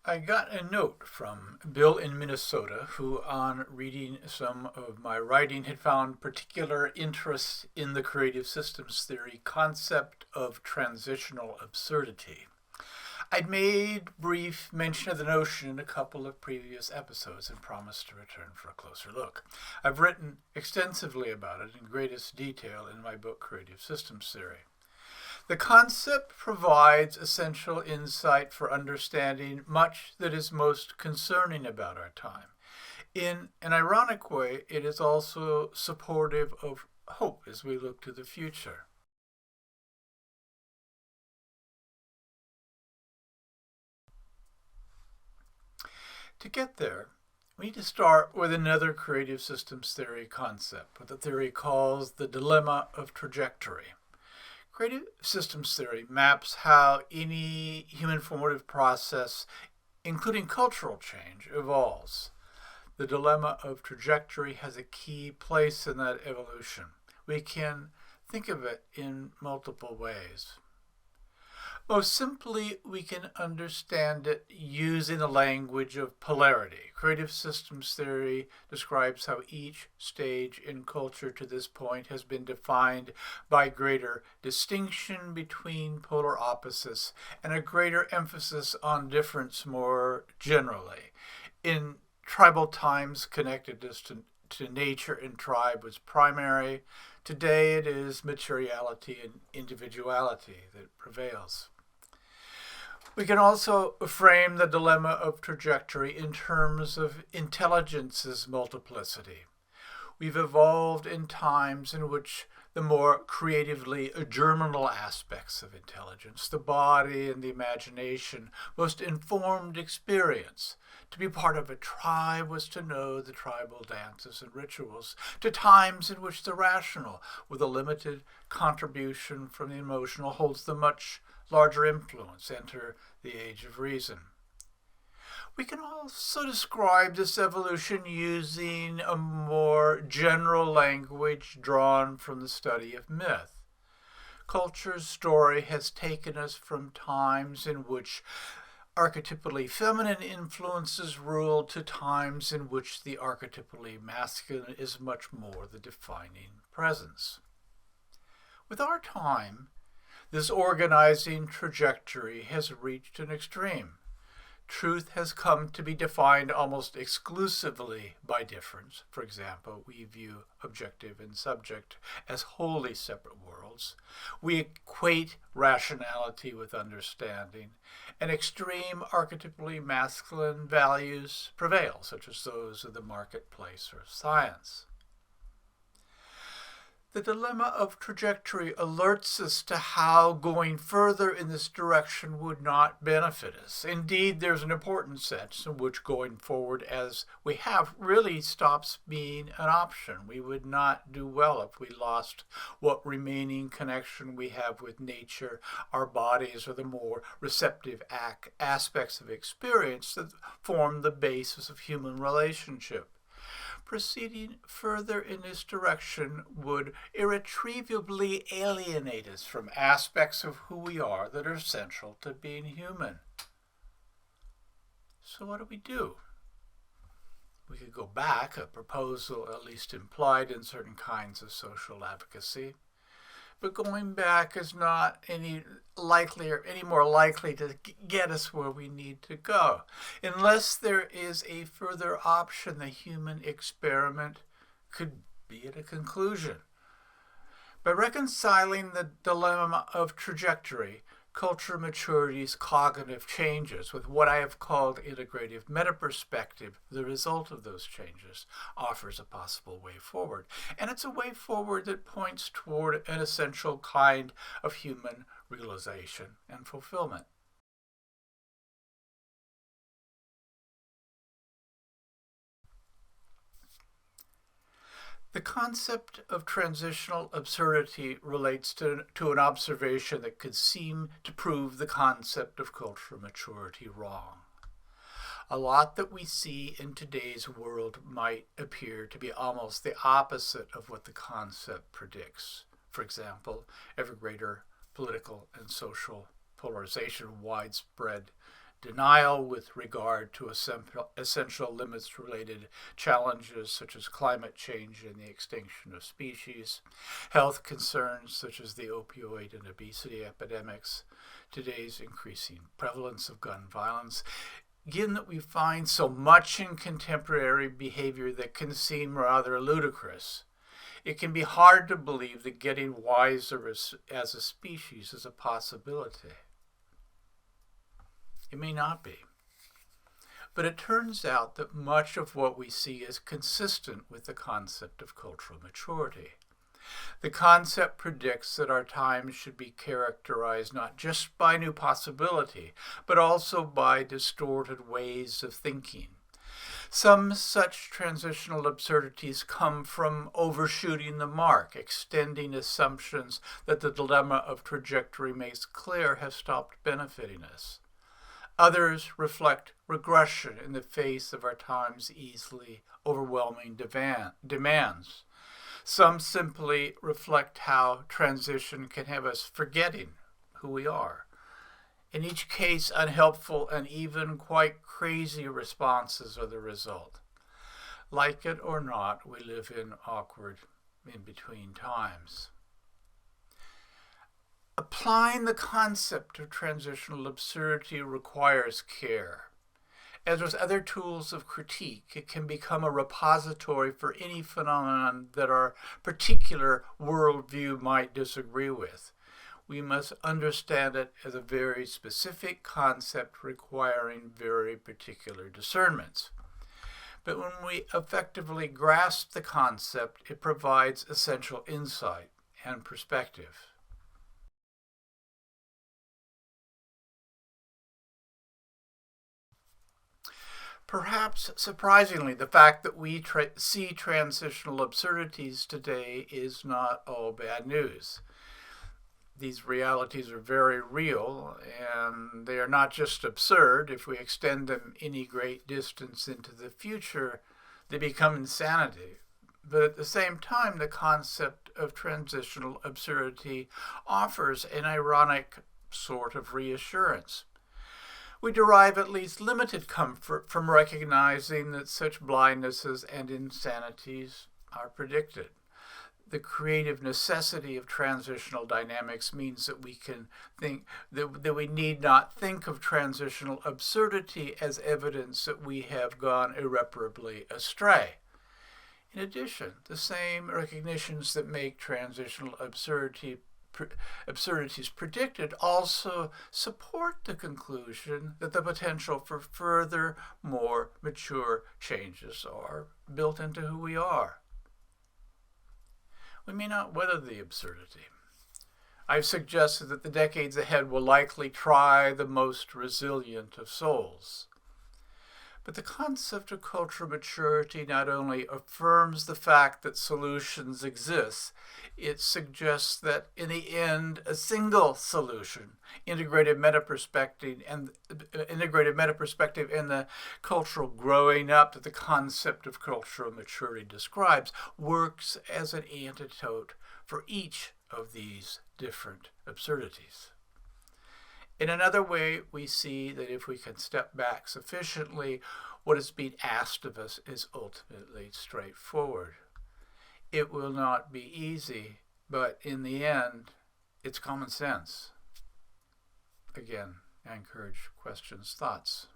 I got a note from Bill in Minnesota, who, on reading some of my writing, had found particular interest in the creative systems theory concept of transitional absurdity. I'd made brief mention of the notion in a couple of previous episodes and promised to return for a closer look. I've written extensively about it in greatest detail in my book, Creative Systems Theory. The concept provides essential insight for understanding much that is most concerning about our time. In an ironic way, it is also supportive of hope as we look to the future. To get there, we need to start with another creative systems theory concept, what the theory calls the dilemma of trajectory. Creative systems theory maps how any human formative process, including cultural change, evolves. The dilemma of trajectory has a key place in that evolution. We can think of it in multiple ways. Most simply, we can understand it using the language of polarity. Creative systems theory describes how each stage in culture to this point has been defined by greater distinction between polar opposites and a greater emphasis on difference more generally. In tribal times, connectedness to nature and tribe was primary. Today it is materiality and individuality that prevails. We can also frame the dilemma of trajectory in terms of intelligence's multiplicity. We've evolved in times in which the more creatively germinal aspects of intelligence, the body and the imagination, most informed experience. To be part of a tribe was to know the tribal dances and rituals, to times in which the rational, with a limited contribution from the emotional, holds the much larger influence. Enter the age of reason. We can also describe this evolution using a more general language drawn from the study of myth. Culture's story has taken us from times in which archetypally feminine influences rule to times in which the archetypally masculine is much more the defining presence. With our time, this organizing trajectory has reached an extreme. Truth has come to be defined almost exclusively by difference. For example, we view objective and subject as wholly separate worlds. We equate rationality with understanding, and extreme archetypally masculine values prevail, such as those of the marketplace or science. The dilemma of trajectory alerts us to how going further in this direction would not benefit us. Indeed, there's an important sense in which going forward as we have really stops being an option. We would not do well if we lost what remaining connection we have with nature, our bodies, or the more receptive aspects of experience that form the basis of human relationship. Proceeding further in this direction would irretrievably alienate us from aspects of who we are that are essential to being human. So what do we do? We could go back, a proposal at least implied in certain kinds of social advocacy. But going back is not any more likely to get us where we need to go. Unless there is a further option, the human experiment could be at a conclusion. By reconciling the dilemma of trajectory, culture maturity's cognitive changes with what I have called integrative metaperspective, the result of those changes offers a possible way forward. And it's a way forward that points toward an essential kind of human realization and fulfillment. The concept of transitional absurdity relates to an observation that could seem to prove the concept of cultural maturity wrong. A lot that we see in today's world might appear to be almost the opposite of what the concept predicts. For example, ever greater political and social polarization, widespread denial with regard to essential limits-related challenges such as climate change and the extinction of species, health concerns such as the opioid and obesity epidemics, today's increasing prevalence of gun violence. Given that we find so much in contemporary behavior that can seem rather ludicrous, it can be hard to believe that getting wiser as a species is a possibility. It may not be. But it turns out that much of what we see is consistent with the concept of cultural maturity. The concept predicts that our times should be characterized not just by new possibility, but also by distorted ways of thinking. Some such transitional absurdities come from overshooting the mark, extending assumptions that the dilemma of trajectory makes clear have stopped benefiting us. Others reflect regression in the face of our time's easily overwhelming demands. Some simply reflect how transition can have us forgetting who we are. In each case, unhelpful and even quite crazy responses are the result. Like it or not, we live in awkward in-between times. Applying the concept of transitional absurdity requires care. As with other tools of critique, it can become a repository for any phenomenon that our particular worldview might disagree with. We must understand it as a very specific concept requiring very particular discernments. But when we effectively grasp the concept, it provides essential insight and perspective. Perhaps surprisingly, the fact that we see transitional absurdities today is not all bad news. These realities are very real, and they are not just absurd. If we extend them any great distance into the future, they become insanity. But at the same time, the concept of transitional absurdity offers an ironic sort of reassurance. We derive at least limited comfort from recognizing that such blindnesses and insanities are predicted. The creative necessity of transitional dynamics means that we can think that we need not think of transitional absurdity as evidence that we have gone irreparably astray. In addition, the same recognitions that make transitional absurdities predicted also support the conclusion that the potential for further, more mature changes are built into who we are. We may not weather the absurdity. I've suggested that the decades ahead will likely try the most resilient of souls. But the concept of cultural maturity not only affirms the fact that solutions exist, it suggests that in the end, a single solution, integrated meta-perspective and the cultural growing up that the concept of cultural maturity describes, works as an antidote for each of these different absurdities. In another way, we see that if we can step back sufficiently, what is being asked of us is ultimately straightforward. It will not be easy, but in the end, it's common sense. Again, I encourage questions, thoughts.